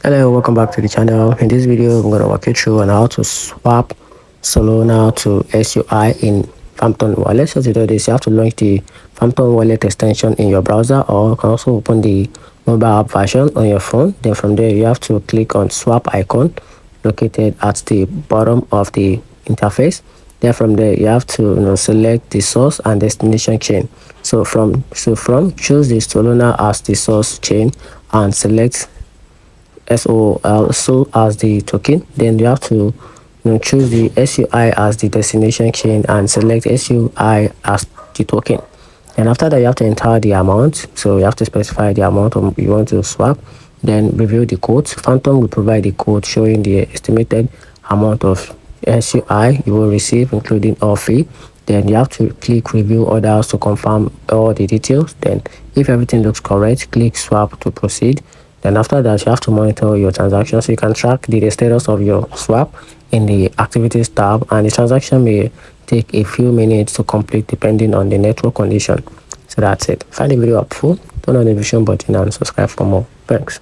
Hello, welcome back to the channel. In this video, I'm going to walk you through on how to swap Solana to SUI in Phantom Wallet. So to do this, you have to launch the Phantom Wallet extension in your browser, or you can also open the mobile app version on your phone. Then from there, you have to click on swap icon located at the bottom of the interface. Then from there, you have to select the source and destination chain. So from choose the Solana as the source chain and select SOL as the token. Then you have to choose the SUI as the destination chain and select SUI as the token. And after that, you have to enter the amount. So you have to specify the amount you want to swap. Then review the code. Phantom will provide the code showing the estimated amount of SUI you will receive, including all fee. Then you have to click review orders to confirm all the details. Then if everything looks correct, click swap to proceed. Then after that, you have to monitor your transactions so you can track the status of your swap in the activities tab, and the transaction may take a few minutes to complete depending on the network condition. So that's it. Find the video helpful, turn on the notification button and subscribe for more. Thanks.